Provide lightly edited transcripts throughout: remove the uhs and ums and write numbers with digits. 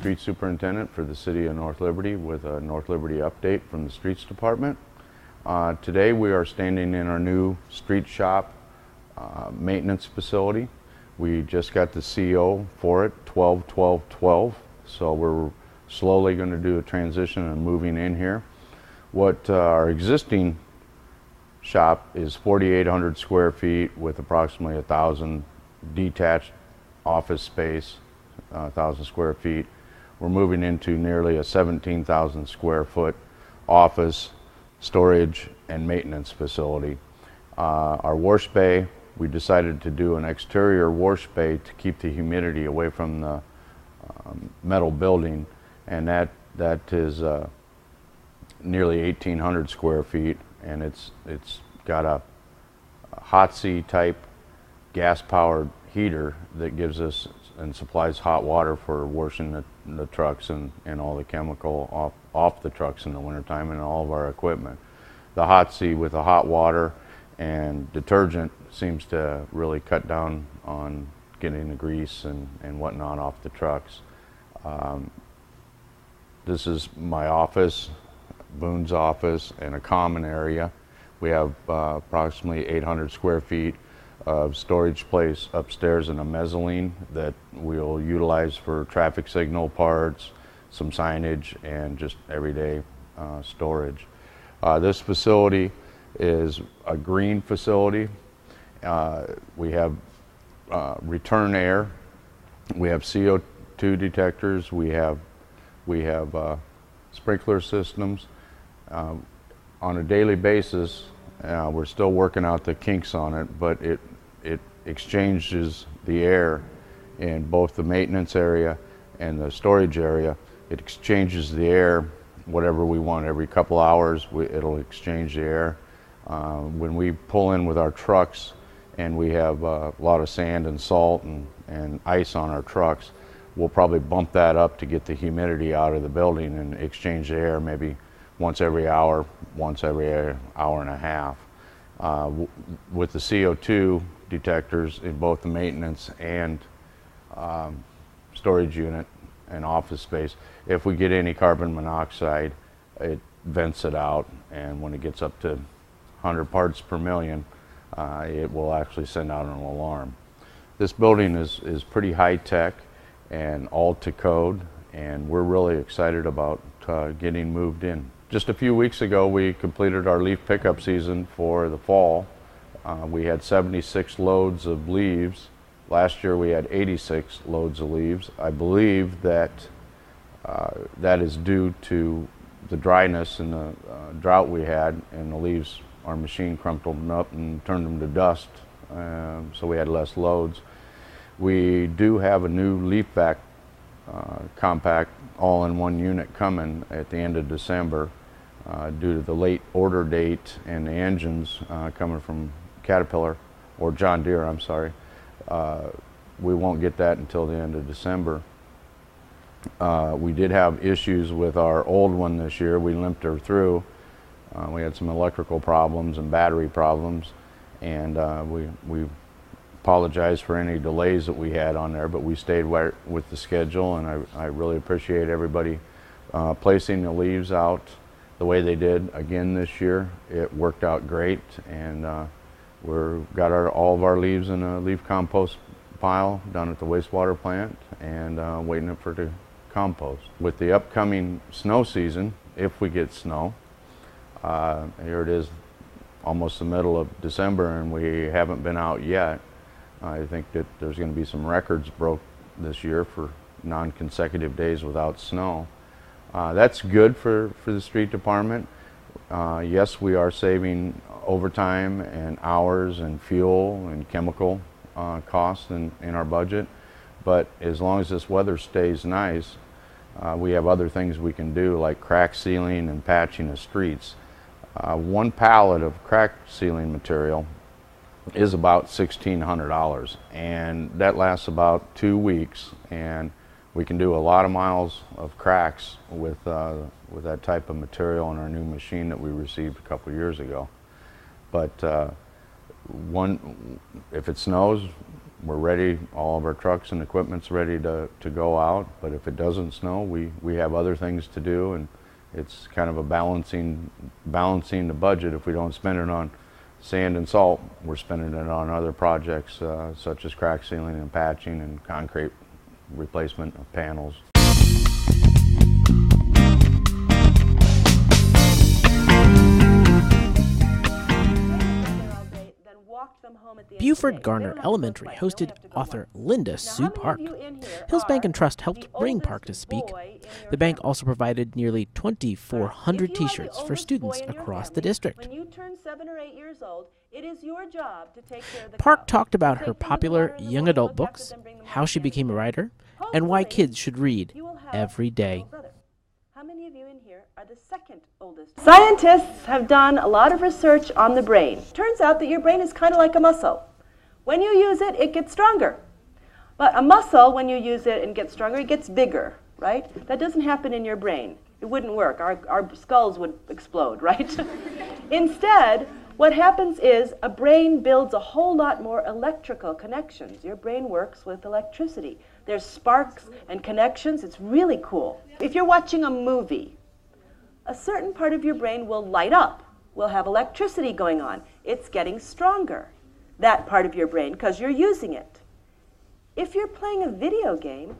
Street Superintendent for the City of North Liberty with a North Liberty update from the Streets Department. Today we are standing in our new street shop maintenance facility. We just got the CO for it, 12-12-12, so we're slowly going to do a transition and moving in here. What our existing shop is 4,800 square feet with approximately 1,000 detached office space, 1,000 square feet. We're moving into nearly a 17,000 square foot office, storage, and maintenance facility. Our wash bay, we decided to do an exterior wash bay to keep the humidity away from the metal building, and that is nearly 1,800 square feet, and it's got a hot sea type gas powered heater that gives us and supplies hot water for washing the trucks and all the chemical off the trucks in the wintertime and all of our equipment. The hot sea with the hot water and detergent seems to really cut down on getting the grease and whatnot off the trucks. This is my office, Boone's office, and a common area. We have approximately 800 square feet of storage place upstairs in a mezzanine that we'll utilize for traffic signal parts, some signage, and just everyday storage. This facility is a green facility. We have return air, we have CO2 detectors, we have sprinkler systems. On a daily basis, we're still working out the kinks on it, but it exchanges the air in both the maintenance area and the storage area. It exchanges the air whatever we want. Every couple hours it'll exchange the air. When we pull in with our trucks and we have a lot of sand and salt and ice on our trucks, we'll probably bump that up to get the humidity out of the building and exchange the air maybe once every hour, once every hour and a half. With the CO2 detectors in both the maintenance and storage unit and office space, if we get any carbon monoxide, it vents it out, and when it gets up to 100 parts per million, it will actually send out an alarm. This building is pretty high tech and all to code, and we're really excited about getting moved in. Just a few weeks ago, we completed our leaf pickup season for the fall. We had 76 loads of leaves. Last year we had 86 loads of leaves. I believe that that is due to the dryness and the drought we had, and the leaves, our machine crumpled them up and turned them to dust, so we had less loads. We do have a new leaf vac compact all-in-one unit coming at the end of December. Due to the late order date and the engines coming from Caterpillar, or John Deere, I'm sorry, we won't get that until the end of December. We did have issues with our old one this year. We limped her through. We had some electrical problems and battery problems, and we apologize for any delays that we had on there, but we stayed with the schedule, and I really appreciate everybody placing the leaves out the way they did again this year. It worked out great, and we've got all of our leaves in a leaf compost pile down at the wastewater plant, and waiting for it to compost. With the upcoming snow season, if we get snow, here it is almost the middle of December and we haven't been out yet. I think that there's going to be some records broke this year for non-consecutive days without snow. That's good for the street department. Yes, we are saving overtime and hours and fuel and chemical costs in our budget, but as long as this weather stays nice, we have other things we can do, like crack sealing and patching the streets. One pallet of crack sealing material is about $1,600, and that lasts about 2 weeks, and we can do a lot of miles of cracks with that type of material in our new machine that we received a couple years ago. But if it snows, we're ready, all of our trucks and equipment's ready to go out, but if it doesn't snow, we have other things to do, and it's kind of a balancing the budget. If we don't spend it on sand and salt, we're spending it on other projects such as crack sealing and patching and concrete replacement of panels. Buford Garner Elementary hosted author Linda Sue Park. Hills Bank and Trust helped bring Park to speak. The bank also provided nearly 2,400 t-shirts for students across the district. Park talked about her popular young adult books, how she became a writer, and why kids should read every day. How many of you in here are the second oldest? Scientists have done a lot of research on the brain. Turns out that your brain is kind of like a muscle. When you use it, it gets stronger. But a muscle, when you use it and gets stronger, it gets bigger, right? That doesn't happen in your brain. It wouldn't work. Our skulls would explode, right? Instead, what happens is a brain builds a whole lot more electrical connections. Your brain works with electricity. There's sparks and connections. It's really cool. If you're watching a movie, a certain part of your brain will light up, will have electricity going on. It's getting stronger, that part of your brain, because you're using it. If you're playing a video game,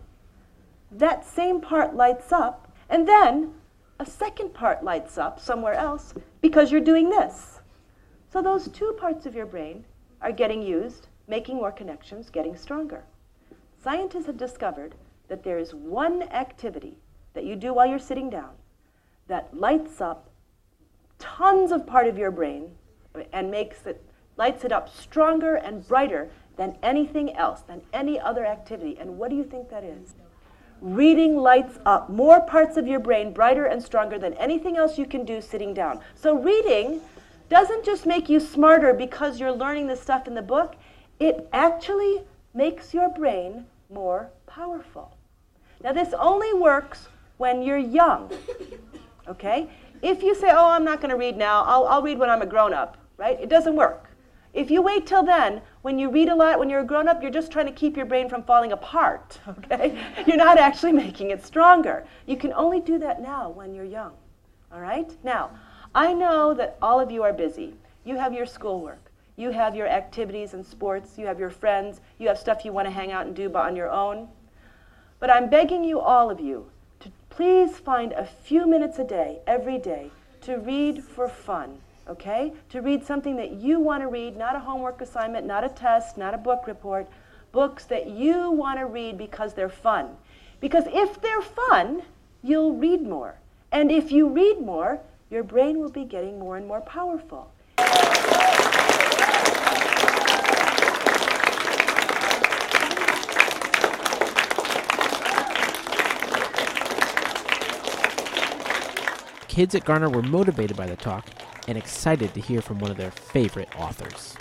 that same part lights up, and then a second part lights up somewhere else because you're doing this. So those two parts of your brain are getting used, making more connections, getting stronger. Scientists have discovered that there is one activity that you do while you're sitting down that lights up tons of part of your brain and lights it up stronger and brighter than anything else, than any other activity. And what do you think that is? Reading lights up more parts of your brain brighter and stronger than anything else you can do sitting down. So reading doesn't just make you smarter because you're learning the stuff in the book. It actually makes your brain more powerful. Now this only works when you're young, okay? If you say, oh, I'm not going to read now, I'll read when I'm a grown-up, right? It doesn't work. If you wait till then, when you read a lot, when you're a grown-up, you're just trying to keep your brain from falling apart, okay? You're not actually making it stronger. You can only do that now when you're young, all right? Now, I know that all of you are busy. You have your schoolwork. You have your activities and sports. You have your friends. You have stuff you want to hang out and do on your own. But I'm begging you, all of you, to please find a few minutes a day, every day, to read for fun, okay? To read something that you want to read, not a homework assignment, not a test, not a book report, books that you want to read because they're fun. Because if they're fun, you'll read more. And if you read more, your brain will be getting more and more powerful. Kids at Garner were motivated by the talk and excited to hear from one of their favorite authors.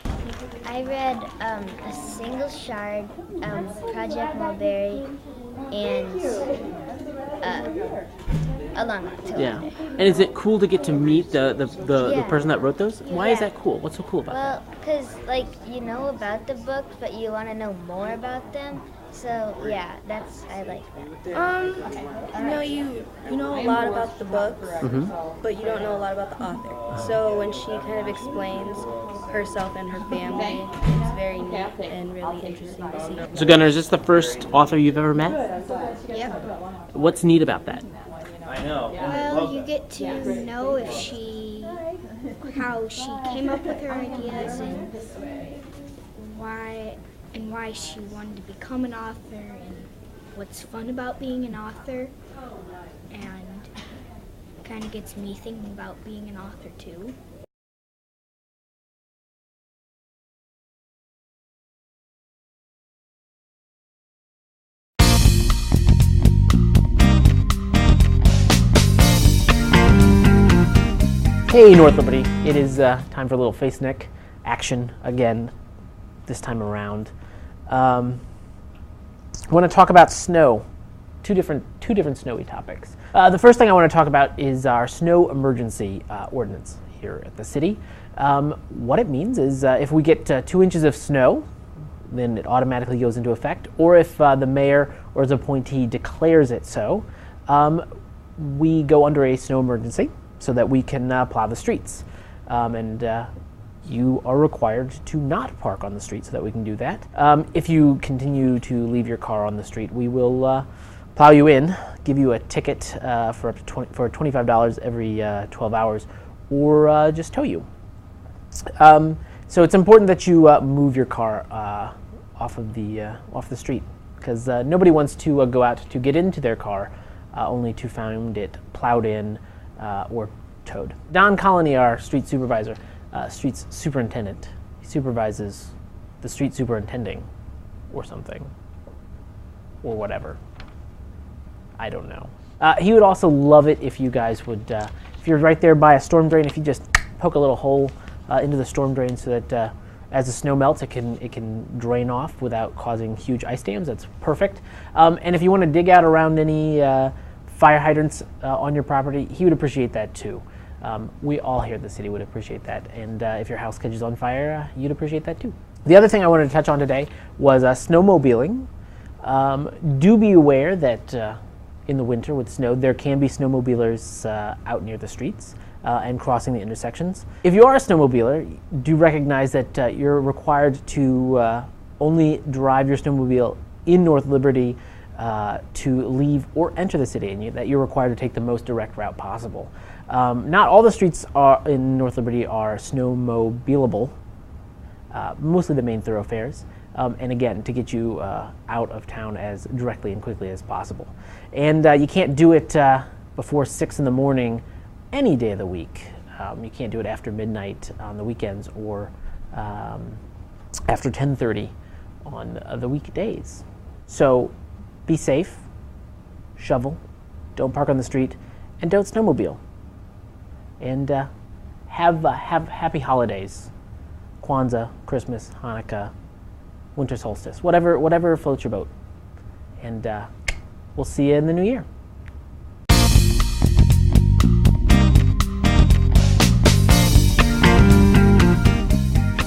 I read A Single Shard, Project Mulberry, and A Long October. Yeah. And is it cool to get to meet the person that wrote those? Why is that cool? What's so cool about that? Well, because, like, you know about the books, but you want to know more about them. So, yeah, I like that. You know a lot about the books, but you don't know a lot about the author. So when she kind of explains herself and her family, it's very neat and really interesting to see. So Gunnar, is this the first author you've ever met? Yep. What's neat about that? Well, you get to know how she came up with her ideas and why she wanted to become an author and what's fun about being an author, and kind of gets me thinking about being an author too. Hey North Liberty, it is time for a little face neck action again, this time around. I want to talk about snow, two different snowy topics. The first thing I want to talk about is our snow emergency ordinance here at the city. What it means is if we get 2 inches of snow, then it automatically goes into effect. Or if the mayor or his appointee declares it so, we go under a snow emergency so that we can plow the streets. You are required to not park on the street so that we can do that. If you continue to leave your car on the street, we will plow you in, give you a ticket for up to for $25 every 12 hours, or just tow you. So it's important that you move your car off the street, because nobody wants to go out to get into their car only to find it plowed in or towed. Don Colony, our street supervisor, streets superintendent, he supervises the street superintending or something, or whatever. I don't know. He would also love it if you guys would, if you're right there by a storm drain, if you just poke a little hole into the storm drain so that as the snow melts, it can drain off without causing huge ice dams. That's perfect. And if you want to dig out around any fire hydrants on your property, he would appreciate that too. We all here at the city would appreciate that. And if your house catches on fire, you'd appreciate that too. The other thing I wanted to touch on today was snowmobiling. Do be aware that in the winter with snow, there can be snowmobilers out near the streets and crossing the intersections. If you are a snowmobiler, do recognize that you're required to only drive your snowmobile in North Liberty to leave or enter the city, and that you're required to take the most direct route possible. Not all the streets in North Liberty are snowmobilable, mostly the main thoroughfares. And again, to get you out of town as directly and quickly as possible. And you can't do it before 6 in the morning any day of the week. You can't do it after midnight on the weekends or after 10:30 on the weekdays. So be safe, shovel, don't park on the street, and don't snowmobile. And have happy holidays, Kwanzaa, Christmas, Hanukkah, winter solstice, whatever floats your boat. And we'll see you in the new year.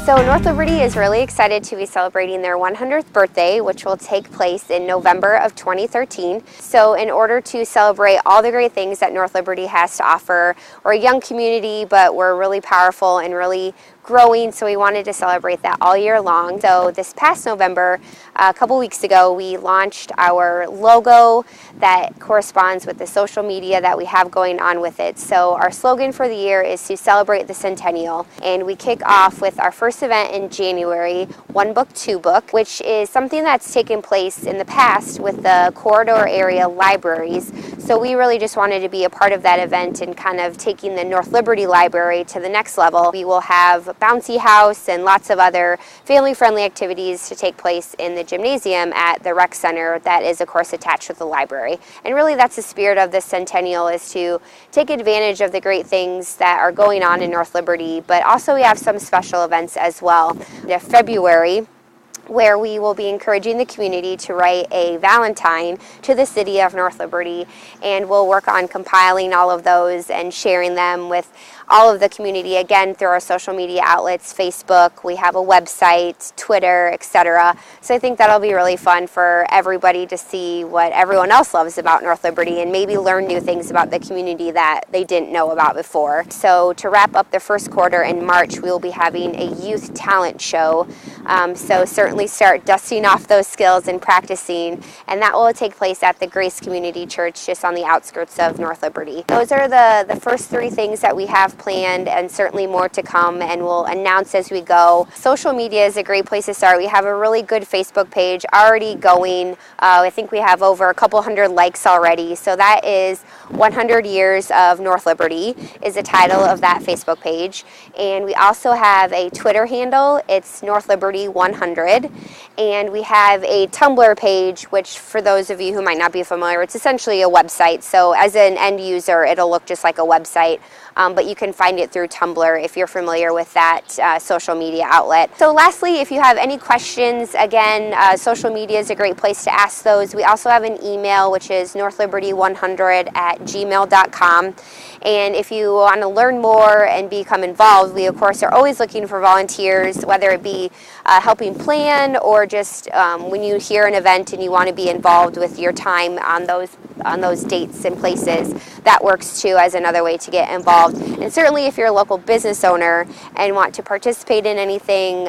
So North Liberty is really excited to be celebrating their 100th birthday, which will take place in November of 2013. So in order to celebrate all the great things that North Liberty has to offer, we're a young community, but we're really powerful and really growing, so we wanted to celebrate that all year long. So this past November, a couple weeks ago, we launched our logo that corresponds with the social media that we have going on with it. So our slogan for the year is to celebrate the centennial, and we kick off with our first event in January, One Book, Two Book, which is something that's taken place in the past with the corridor area libraries. So we really just wanted to be a part of that event and kind of taking the North Liberty Library to the next level. We will have a bouncy house and lots of other family-friendly activities to take place in the gymnasium at the rec center that is of course attached with the library. And really that's the spirit of the centennial, is to take advantage of the great things that are going on in North Liberty, but also we have some special events as well. In February, where we will be encouraging the community to write a Valentine to the city of North Liberty, and we'll work on compiling all of those and sharing them with all of the community, again, through our social media outlets, Facebook, we have a website, Twitter, etc. So I think that'll be really fun for everybody to see what everyone else loves about North Liberty and maybe learn new things about the community that they didn't know about before. So to wrap up the first quarter in March, we will be having a youth talent show. So certainly start dusting off those skills and practicing, and that will take place at the Grace Community Church just on the outskirts of North Liberty. Those are the first three things that we have planned, and certainly more to come, and we'll announce as we go. Social media is a great place to start. We have a really good Facebook page already going. I think we have over a couple hundred likes already. So that is 100 Years of North Liberty is the title of that Facebook page. And we also have a Twitter handle. It's North Liberty 100. And we have a Tumblr page, which for those of you who might not be familiar, it's essentially a website. So as an end user, it'll look just like a website. But you can find it through Tumblr if you're familiar with that social media outlet. So lastly, if you have any questions, again, social media is a great place to ask those. We also have an email, which is northliberty100@gmail.com. And if you want to learn more and become involved, we of course are always looking for volunteers, whether it be helping plan or just when you hear an event and you want to be involved with your time on those dates and places. That works too as another way to get involved. And certainly if you're a local business owner and want to participate in anything,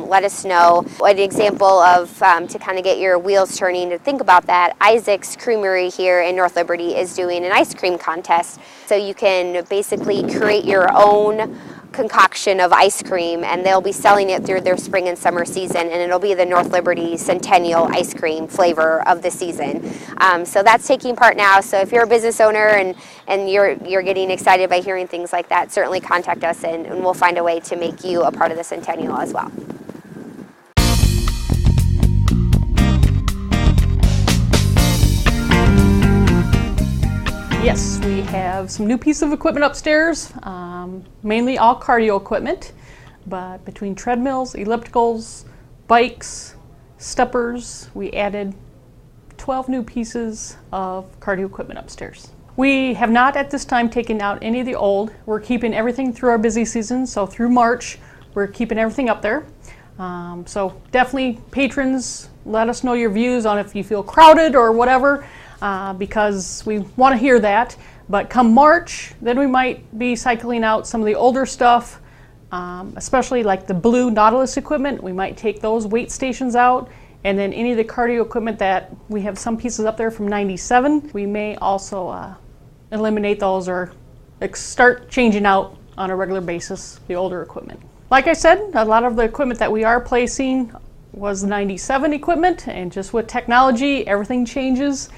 let us know. An example of to kind of get your wheels turning to think about that, Isaac's Creamery here in North Liberty is doing an ice cream contest. So you can basically create your own concoction of ice cream, and they'll be selling it through their spring and summer season, and it'll be the North Liberty Centennial ice cream flavor of the season. So that's taking part now. So if you're a business owner and you're getting excited by hearing things like that, certainly contact us and we'll find a way to make you a part of the Centennial as well. Yes, we have some new pieces of equipment upstairs, mainly all cardio equipment, but between treadmills, ellipticals, bikes, steppers, we added 12 new pieces of cardio equipment upstairs. We have not at this time taken out any of the old. We're keeping everything through our busy season, so through March, we're keeping everything up there. So definitely patrons, let us know your views on if you feel crowded or whatever. Because we want to hear that. But come March, then we might be cycling out some of the older stuff, especially like the blue Nautilus equipment. We might take those weight stations out, and then any of the cardio equipment that we have some pieces up there from '97, we may also eliminate those or start changing out on a regular basis the older equipment. Like I said, a lot of the equipment that we are placing was '97 equipment, and just with technology, everything changes.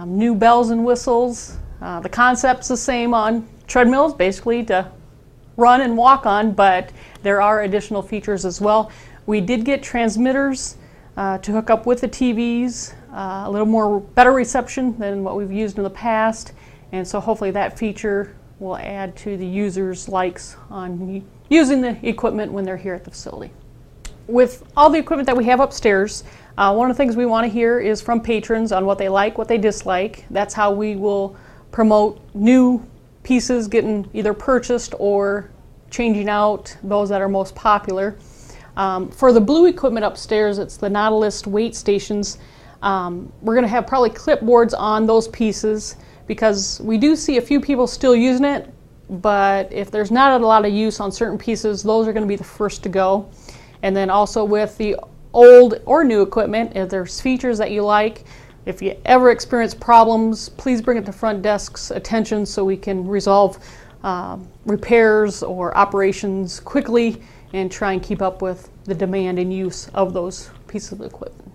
New bells and whistles. The concept's the same on treadmills, basically to run and walk on, but there are additional features as well. We did get transmitters to hook up with the TVs, a little more better reception than what we've used in the past, and so hopefully that feature will add to the users' likes on using the equipment when they're here at the facility. With all the equipment that we have upstairs, one of the things we want to hear is from patrons on what they like, what they dislike. That's how we will promote new pieces getting either purchased or changing out those that are most popular. For the blue equipment upstairs, it's the Nautilus weight stations. We're going to have probably clipboards on those pieces because we do see a few people still using it, but if there's not a lot of use on certain pieces, those are going to be the first to go. And then also with the old or new equipment, if there's features that you like, if you ever experience problems, please bring it to front desk's attention so we can resolve repairs or operations quickly and try and keep up with the demand and use of those pieces of equipment.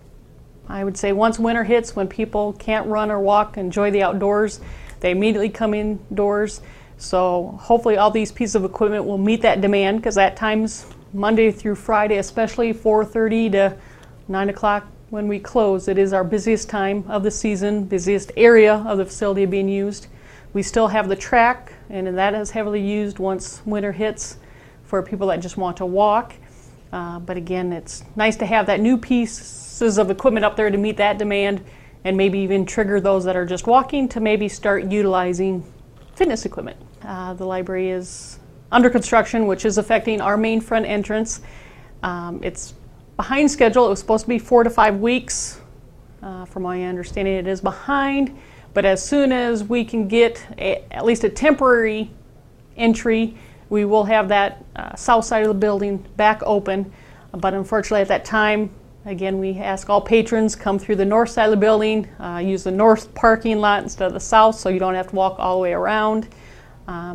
I would say once winter hits, when people can't run or walk, enjoy the outdoors, they immediately come indoors. So hopefully all these pieces of equipment will meet that demand, because at times Monday through Friday, especially 4:30 to 9 o'clock when we close, it is our busiest time of the season, busiest area of the facility being used. We still have the track, and that is heavily used once winter hits for people that just want to walk. But again, it's nice to have that new pieces of equipment up there to meet that demand, and maybe even trigger those that are just walking to maybe start utilizing fitness equipment. The library is under construction, which is affecting our main front entrance. It's behind schedule. It was supposed to be 4 to 5 weeks. From my understanding, it is behind. But as soon as we can get at least a temporary entry, we will have that south side of the building back open. But unfortunately at that time, again, we ask all patrons come through the north side of the building, use the north parking lot instead of the south, so you don't have to walk all the way around.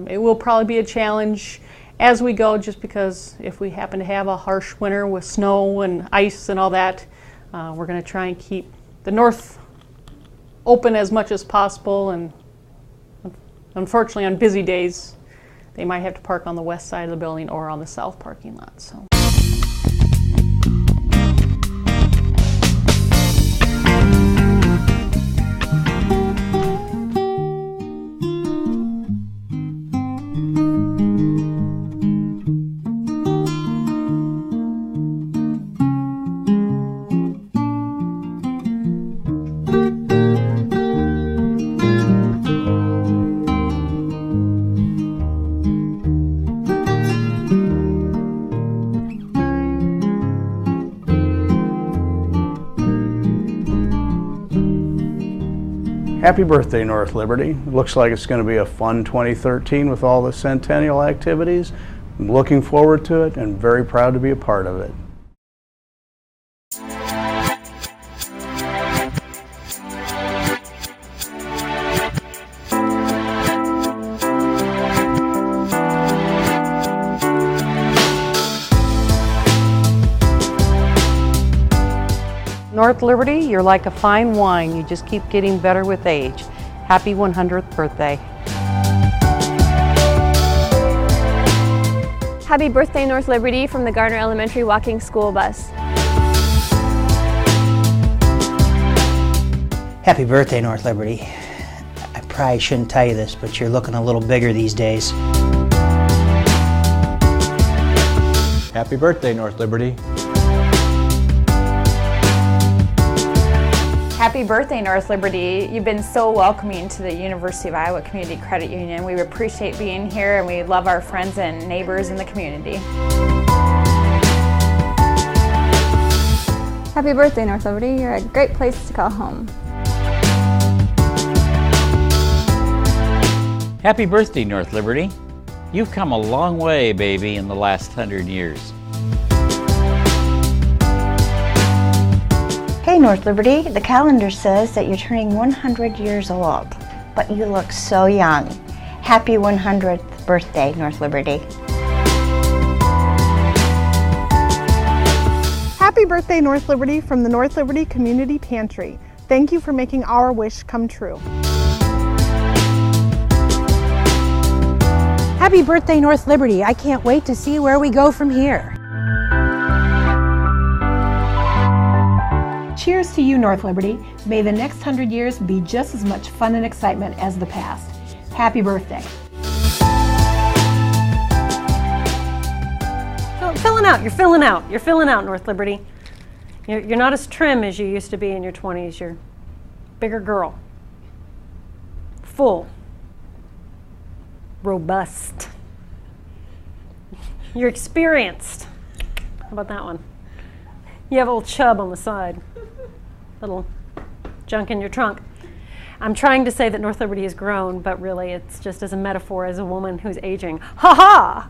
It will probably be a challenge as we go, just because if we happen to have a harsh winter with snow and ice and all that, we're going to try and keep the north open as much as possible, and unfortunately on busy days they might have to park on the west side of the building or on the south parking lot. So. Happy birthday, North Liberty. Looks like it's going to be a fun 2013 with all the centennial activities. I'm looking forward to it and very proud to be a part of it. North Liberty, you're like a fine wine. You just keep getting better with age. Happy 100th birthday. Happy birthday, North Liberty, from the Gardner Elementary Walking School Bus. Happy birthday, North Liberty. I probably shouldn't tell you this, but you're looking a little bigger these days. Happy birthday, North Liberty. Happy birthday, North Liberty. You've been so welcoming to the University of Iowa Community Credit Union. We appreciate being here and we love our friends and neighbors in the community. Happy birthday, North Liberty. You're a great place to call home. Happy birthday, North Liberty. You've come a long way, baby, in the last 100 years. Hey North Liberty, the calendar says that you're turning 100 years old, but you look so young. Happy 100th birthday, North Liberty. Happy birthday, North Liberty, from the North Liberty Community Pantry. Thank you for making our wish come true. Happy birthday, North Liberty. I can't wait to see where we go from here. Cheers to you, North Liberty. May the next 100 years be just as much fun and excitement as the past. Happy birthday. Oh, filling out, you're filling out. You're filling out, North Liberty. You're not as trim as you used to be in your 20s. You're a bigger girl. Full. Robust. You're experienced. How about that one? You have a little chub on the side. Little junk in your trunk. I'm trying to say that North Liberty has grown, but really it's just as a metaphor as a woman who's aging. Ha ha!